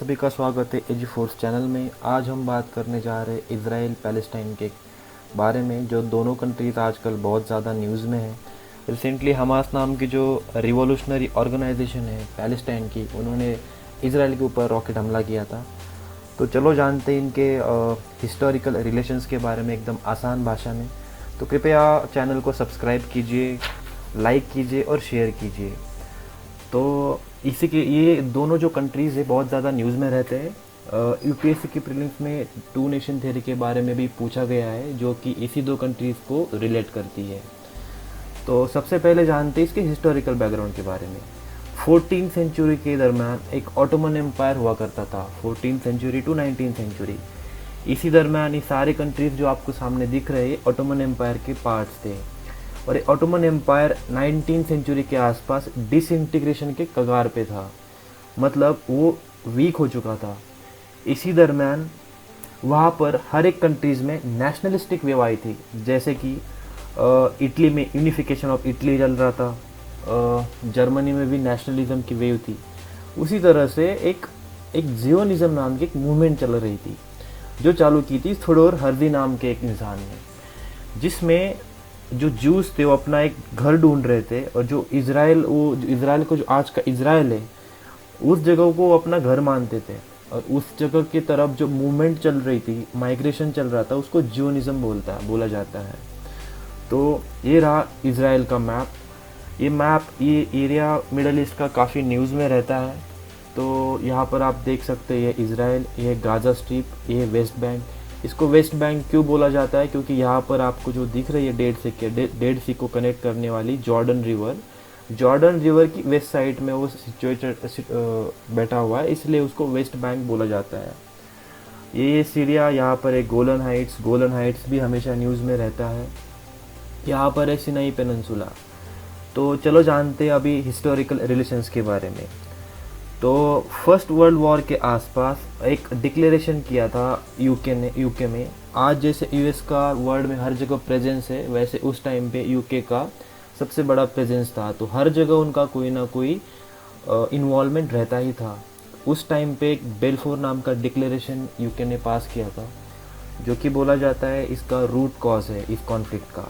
सभी का स्वागत है एजी फोर्स चैनल में। आज हम बात करने जा रहे हैं इज़राइल पैलेस्टाइन के बारे में, जो दोनों कंट्रीज़ आजकल बहुत ज़्यादा न्यूज़ में है। रिसेंटली हमास नाम की जो रिवॉल्यूशनरी ऑर्गेनाइजेशन है पैलेस्टाइन की, उन्होंने इज़राइल के ऊपर रॉकेट हमला किया था। तो चलो जानते हैं इनके हिस्टोरिकल रिलेशंस के बारे में एकदम आसान भाषा में। तो कृपया चैनल को सब्सक्राइब कीजिए, लाइक कीजिए और शेयर कीजिए। तो इसी के ये दोनों जो कंट्रीज़ है बहुत ज़्यादा न्यूज़ में रहते हैं। यूपीएससी की प्रीलिम्स में टू नेशन थ्योरी के बारे में भी पूछा गया है, जो कि इसी दो कंट्रीज़ को रिलेट करती है। तो सबसे पहले जानते हैं इसके हिस्टोरिकल बैकग्राउंड के बारे में। 14वीं सेंचुरी के दरम्यान एक ऑटोमन एम्पायर हुआ करता था, 14वीं सेंचुरी टू 19वीं सेंचुरी। इसी दरम्यान ये सारे कंट्रीज़ जो आपको सामने दिख रहे हैं ऑटोमन एम्पायर के पार्ट्स थे। और ये ऑटोमन एम्पायर 19वीं सेंचुरी के आसपास डिसइंटीग्रेशन के कगार पे था, मतलब वो वीक हो चुका था। इसी दरम्यान वहाँ पर हर एक कंट्रीज़ में नेशनलिस्टिक वेव आई थी, जैसे कि इटली में यूनिफिकेशन ऑफ इटली चल रहा था, जर्मनी में भी नेशनलिज्म की वेव थी। उसी तरह से एक एक जियोनिज्म नाम की एक मूवमेंट चल रही थी, जो चालू की थी थोडोर हर्जी नाम के एक इंसान ने, जिसमें जो जूस थे वो अपना एक घर ढूंढ रहे थे। और जो इज़राइल को जो आज का इज़राइल है, उस जगह को अपना घर मानते थे। और उस जगह की तरफ जो मूवमेंट चल रही थी, माइग्रेशन चल रहा था, उसको जियोनिज्म बोला जाता है। तो ये रहा इज़राइल का मैप। ये एरिया मिडल ईस्ट का काफ़ी न्यूज़ में रहता है। तो यहाँ पर आप देख सकते हैं, ये इज़राइल, ये गाज़ा स्ट्रिप, ये वेस्ट बैंक। इसको वेस्ट बैंक क्यों बोला जाता है? क्योंकि यहाँ पर आपको जो दिख रही है डेड सी को कनेक्ट करने वाली जॉर्डन रिवर की वेस्ट साइड में वो सिचुएटेड बैठा हुआ है, इसलिए उसको वेस्ट बैंक बोला जाता है। ये सीरिया, यहाँ पर एक गोलन हाइट्स भी हमेशा न्यूज़ में रहता है। यहाँ पर है सिनाई पेनिनसुला। तो चलो जानते हैं अभी हिस्टोरिकल रिलेशंस के बारे में। तो फर्स्ट वर्ल्ड वॉर के आसपास एक डिक्लेरेशन किया था यूके में। आज जैसे यूएस का वर्ल्ड में हर जगह प्रेजेंस है, वैसे उस टाइम पे यूके का सबसे बड़ा प्रेजेंस था। तो हर जगह उनका कोई ना कोई इन्वॉल्वमेंट रहता ही था। उस टाइम पे एक बेल्फोर नाम का डिक्लेरेशन यूके ने पास किया था, जो कि बोला जाता है इसका रूट कॉज है इस कॉन्फ्लिक्ट का।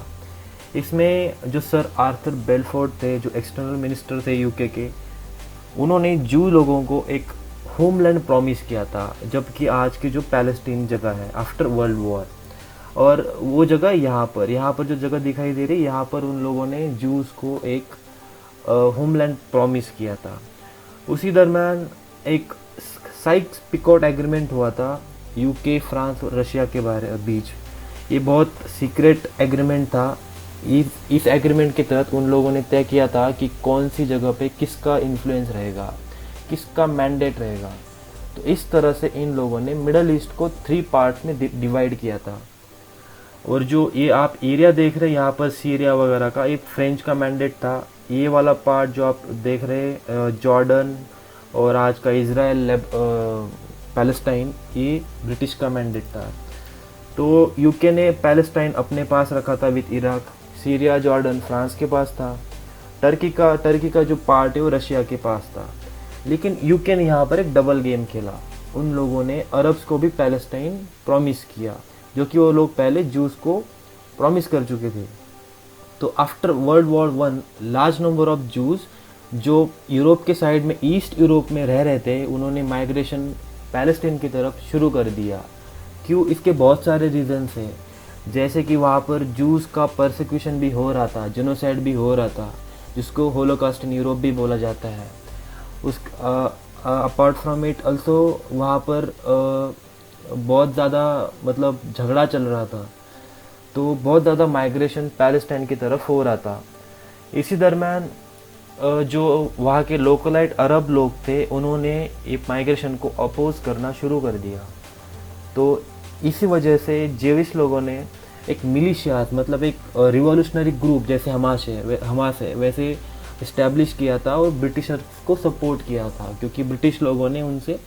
इसमें जो सर आर्थर बेल्फोर्ड थे, जो एक्सटर्नल मिनिस्टर थे यूके के, उन्होंने जू लोगों को एक होमलैंड प्रॉमिस किया था, जबकि आज की जो पैलेस्टीन जगह है आफ्टर वर्ल्ड वॉर, और वो जगह यहाँ पर जो जगह दिखाई दे रही, यहाँ पर उन लोगों ने जूस को एक होमलैंड प्रॉमिस किया था। उसी दरम्यान एक साइक्स पिकोट एग्रीमेंट हुआ था यूके, फ्रांस और रशिया के बीच। ये बहुत सीक्रेट एग्रीमेंट था। इस एग्रीमेंट के तहत उन लोगों ने तय किया था कि कौन सी जगह पे किसका इन्फ्लुएंस रहेगा, किसका मैंडेट रहेगा। तो इस तरह से इन लोगों ने मिडल ईस्ट को 3 पार्ट्स में डिवाइड किया था। और जो ये आप एरिया देख रहे हैं यहाँ पर सीरिया वगैरह का, ये फ्रेंच का मैंडेट था। ये वाला पार्ट जो आप देख रहे हैं जॉर्डन और आज का इज़राइल, पैलेस्टाइन, ये ब्रिटिश का मैंडेट था। तो यूके ने पैलेस्टाइन अपने पास रखा था with Iraq. Syria, Jordan France के पास था। टर्की का जो पार्ट है वो रशिया के पास था। लेकिन यूके ने यहाँ पर एक डबल गेम खेला। उन लोगों ने अरब्स को भी पैलेस्टाइन प्रॉमिस किया, जो कि वो लोग पहले जूस को प्रॉमिस कर चुके थे। तो after world war 1 large number of juice जो यूरोप के साइड में, ईस्ट यूरोप में रह रहे थे, उन्होंने माइग्रेशन पैलेस्टाइन की तरफ शुरू कर दिया। क्यों? इसके बहुत सारे रीजंस हैं, जैसे कि वहाँ पर जूस का परसिक्यूशन भी हो रहा था, जेनोसाइड भी हो रहा था, जिसको होलोकॉस्ट इन यूरोप भी बोला जाता है। उस अपार्ट फ्रॉम इट अल्सो वहाँ पर बहुत ज़्यादा मतलब झगड़ा चल रहा था। तो बहुत ज़्यादा माइग्रेशन पैलेस्टाइन की तरफ हो रहा था। इसी दरम्यान जो वहाँ के लोकलाइट अरब लोग थे, उन्होंने ये माइग्रेशन को अपोज करना शुरू कर दिया। तो इसी वजह से जेविश लोगों ने एक मिलिशियाज, मतलब एक रिवॉल्यूशनरी ग्रुप जैसे हमास है वैसे इस्टेब्लिश किया था और ब्रिटिशर्स को सपोर्ट किया था, क्योंकि ब्रिटिश लोगों ने उनसे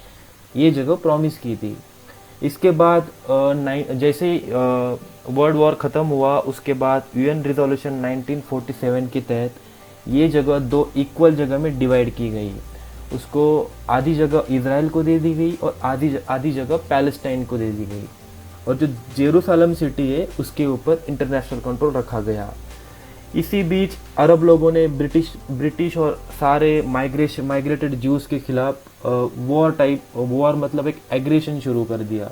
ये जगह प्रॉमिस की थी। इसके बाद जैसे वर्ल्ड वॉर ख़त्म हुआ, उसके बाद यूएन रिजोल्यूशन 1947 के तहत ये जगह 2 इक्वल जगह में डिवाइड की गई। उसको आधी जगह इज़राइल को दे दी गई और आधी आधी जगह पैलेस्टाइन को दे दी गई, और जो जेरूसलम सिटी है उसके ऊपर इंटरनेशनल कंट्रोल रखा गया। इसी बीच अरब लोगों ने ब्रिटिश और सारे माइग्रेटेड ज्यूज़ के खिलाफ वॉर मतलब एक एग्रेशन शुरू कर दिया।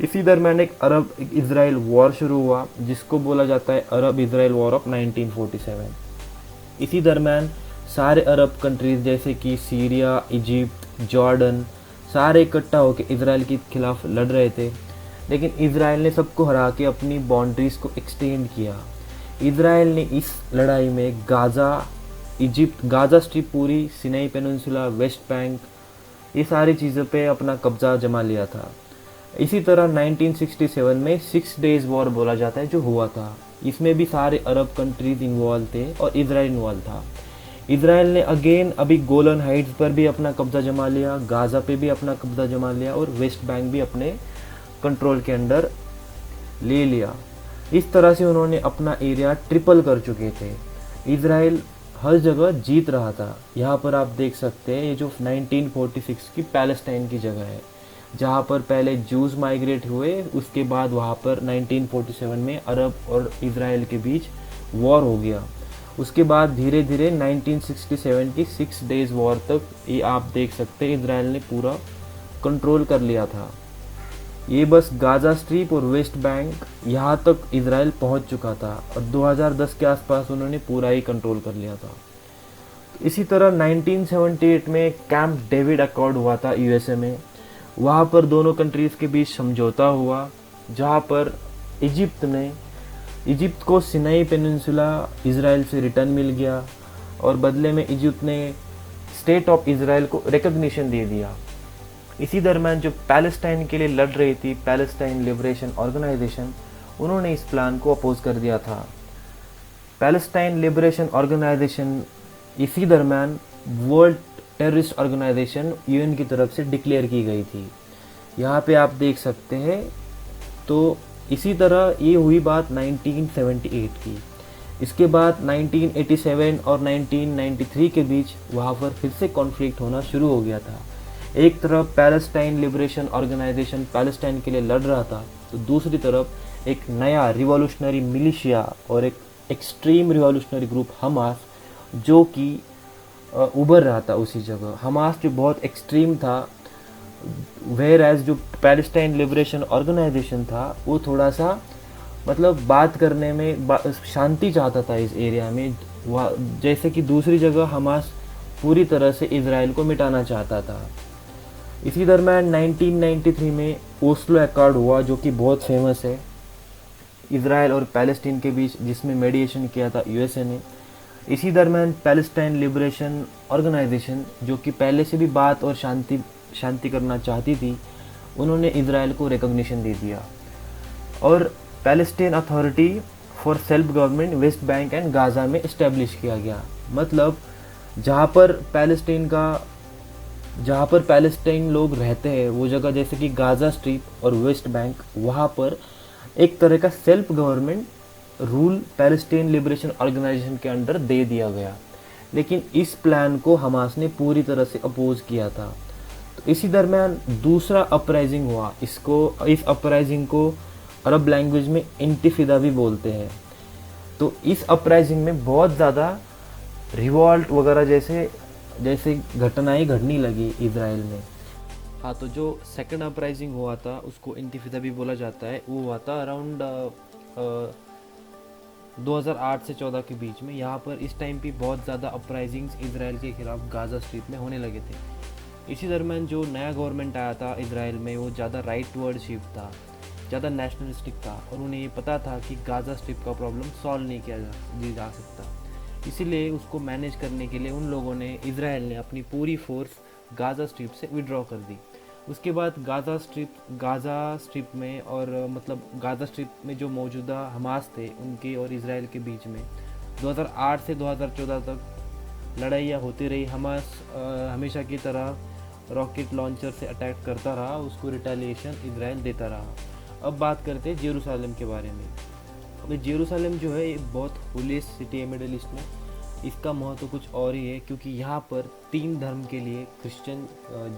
इसी दरम्यान एक अरब इज़राइल वॉर शुरू हुआ, जिसको बोला जाता है अरब इज़राइल वॉर ऑफ 1947। इसी दरम्यान सारे अरब कंट्रीज़ जैसे कि सीरिया, इजिप्ट, जॉर्डन, सारे इकट्ठा होकर इज़राइल के खिलाफ लड़ रहे थे, लेकिन इज़राइल ने सबको हरा के अपनी बाउंड्रीज़ को एक्सटेंड किया। इज़राइल ने इस लड़ाई में गाज़ा स्ट्रिप पूरी, सिनाई पेनिनसुला, वेस्ट बैंक, ये सारी चीज़ों पे अपना कब्जा जमा लिया था। इसी तरह 1967 में 6 डेज़ वॉर बोला जाता है जो हुआ था। इसमें भी सारे अरब कंट्रीज इन्वॉल्व थे और इज़राइल इन्वॉल्व था। इज़राइल ने अगेन अभी गोलन हाइट्स पर भी अपना कब्जा जमा लिया, गाज़ा पे भी अपना कब्जा जमा लिया और वेस्ट बैंक भी अपने कंट्रोल के अंडर ले लिया। इस तरह से उन्होंने अपना एरिया ट्रिपल कर चुके थे। इज़राइल हर जगह जीत रहा था। यहाँ पर आप देख सकते हैं ये जो 1946 की पैलेस्टाइन की जगह है, जहाँ पर पहले जूस माइग्रेट हुए, उसके बाद वहाँ पर 1947 में अरब और इज़राइल के बीच वॉर हो गया। उसके बाद धीरे धीरे 1967 की 6 डेज़ वॉर तक ये आप देख सकते हैं इज़राइल ने पूरा कंट्रोल कर लिया था। ये बस गाज़ा स्ट्रिप और वेस्ट बैंक यहाँ तक इज़राइल पहुँच चुका था और 2010 के आसपास उन्होंने पूरा ही कंट्रोल कर लिया था। इसी तरह 1978 में कैंप डेविड अकॉर्ड हुआ था यूएसए में। वहाँ पर दोनों कंट्रीज़ के बीच समझौता हुआ, जहाँ पर इजिप्ट को सिनाई पेनिनसुला इज़राइल से रिटर्न मिल गया और बदले में इजिप्ट ने स्टेट ऑफ इज़राइल को रिकग्निशन दे दिया। इसी दरम्यान जो पैलेस्टाइन के लिए लड़ रही थी पैलेस्टाइन लिबरेशन ऑर्गेनाइजेशन, उन्होंने इस प्लान को अपोज कर दिया था। पैलेस्टाइन लिबरेशन ऑर्गेनाइजेशन इसी दरम्यान वर्ल्ड टेररिस्ट ऑर्गेनाइजेशन यूएन की तरफ से डिक्लेयर की गई थी। यहाँ पे आप देख सकते हैं। तो इसी तरह ये हुई बात 1978 की। इसके बाद 1987 और 1993 के बीच वहाँ पर फिर से कॉन्फ्लिक्ट होना शुरू हो गया था। एक तरफ पैलेस्टाइन लिबरेशन ऑर्गेनाइजेशन पैलेस्टाइन के लिए लड़ रहा था, तो दूसरी तरफ एक नया रिवॉल्यूशनरी मिलिशिया और एक एक्सट्रीम रिवॉल्यूशनरी ग्रुप हमास जो कि उभर रहा था उसी जगह। हमास जो बहुत एक्सट्रीम था, वेयर एज जो पैलेस्टाइन लिबरेशन ऑर्गेनाइजेशन था वो थोड़ा सा मतलब बात करने में शांति चाहता था इस एरिया में। जैसे कि दूसरी जगह हमास पूरी तरह से इज़राइल को मिटाना चाहता था। इसी दरम्यान 1993 में ओस्लो अकॉर्ड हुआ, जो कि बहुत फेमस है इज़राइल और पैलेस्टीन के बीच, जिसमें मेडिएशन किया था यूएसए ने। इसी दरम्यान पैलेस्टाइन लिबरेशन ऑर्गेनाइजेशन, जो कि पहले से भी बात और शांति करना चाहती थी, उन्होंने इज़राइल को रिकॉग्निशन दे दिया और Palestine authority for self government West Bank and Gaza में इस्टेब्लिश किया गया। मतलब जहाँ पर पैलेस्टाइन लोग रहते हैं वो जगह, जैसे कि गाज़ा स्ट्रिप और वेस्ट बैंक, वहाँ पर एक तरह का self government rule Palestine Liberation Organisation के अंडर दे दिया गया। लेकिन इस प्लान को हमास ने पूरी तरह से अपोज किया था। तो इसी दरम्यान दूसरा अपराइजिंग हुआ। इस अपराइजिंग को अरब लैंग्वेज में इंतिफादा भी बोलते हैं। तो इस अपराइजिंग में बहुत ज़्यादा रिवॉल्ट वगैरह जैसे घटनाएं घटने लगी इज़राइल में। हाँ, तो जो सेकंड अपराइजिंग हुआ था उसको इंतिफादा भी बोला जाता है। वो हुआ था अराउंड 2008 से 14 के बीच में। यहाँ पर इस टाइम पे बहुत ज़्यादा अपराइजिंग्स इज़राइल के खिलाफ गाज़ा स्ट्रिप में होने लगे थे। इसी दरम्यान जो नया गवर्नमेंट आया था इज़राइल में, वो ज़्यादा राइट वर्डशिप था, ज़्यादा नेशनलिस्टिक था और उन्हें ये पता था कि गाज़ा स्ट्रिप का प्रॉब्लम सॉल्व नहीं किया जा सकता। इसीलिए उसको मैनेज करने के लिए उन लोगों ने, इज़राइल ने अपनी पूरी फोर्स गाज़ा स्ट्रिप से विड्रॉ कर दी। उसके बाद गाज़ा स्ट्रिप में और मतलब गाज़ा स्ट्रिप में जो मौजूदा हमास थे उनके और इज़राइल के बीच में 2008 से 2014 तक लड़ाइयाँ होती रही। हमास हमेशा की तरह रॉकेट लॉन्चर से अटैक करता रहा, उसको रिटेलिएशन इज़राइल देता रहा। अब बात करते हैं जेरूसलम के बारे में। अब जेरूसलम जो है ये बहुत होलीस्ट सिटी है मिडिल ईस्ट में। इसका महत्व कुछ और ही है, क्योंकि यहाँ पर 3 धर्म के लिए, क्रिश्चियन,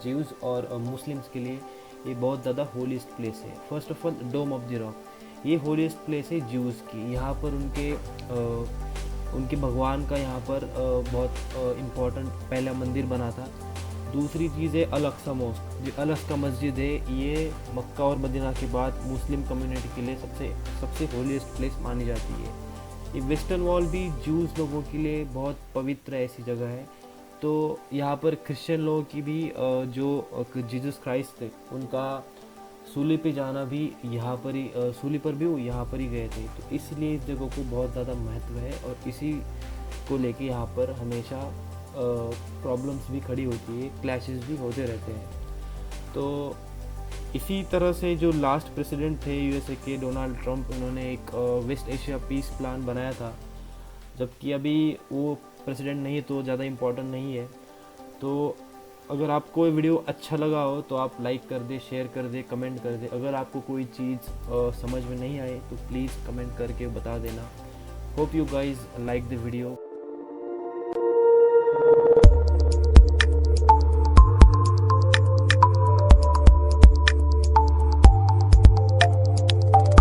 ज्यूज़ और मुस्लिम्स के लिए ये बहुत ज़्यादा होलीस्ट प्लेस है। First of all Dome of the Rock, ये होलीस्ट प्लेस है ज्यूज़ की। यहाँ पर उनके भगवान का यहाँ पर बहुत इम्पोर्टेंट पहला मंदिर बना था। दूसरी चीज़ है अल अक्सा मॉस्क, जो अल अक्सा मस्जिद है, ये मक्का और मदीना के बाद मुस्लिम कम्युनिटी के लिए सबसे होलीस्ट प्लेस मानी जाती है। ये वेस्टर्न वॉल भी ज्यूज़ लोगों के लिए बहुत पवित्र ऐसी जगह है। तो यहाँ पर क्रिश्चियन लोगों की भी जो जीसस क्राइस्ट थे, उनका सूली पे जाना भी यहाँ पर ही, सूली पर भी वो यहाँ पर ही गए थे। तो इसलिए इस जगह को बहुत ज़्यादा महत्व है और इसी को लेके यहाँ पर हमेशा प्रॉब्लम्स भी खड़ी होती है, क्लैशेस भी होते रहते हैं। तो इसी तरह से जो लास्ट प्रेसिडेंट थे यूएसए के, डोनाल्ड ट्रंप, उन्होंने एक वेस्ट एशिया पीस प्लान बनाया था, जबकि अभी वो प्रेसिडेंट नहीं है तो ज़्यादा इम्पोर्टेंट नहीं है। तो अगर आपको ये वीडियो अच्छा लगा हो तो आप लाइक कर दे, शेयर कर दे, कमेंट कर दे। अगर आपको कोई चीज़ समझ में नहीं आए तो प्लीज़ कमेंट करके बता देना। Hope you guys like the video.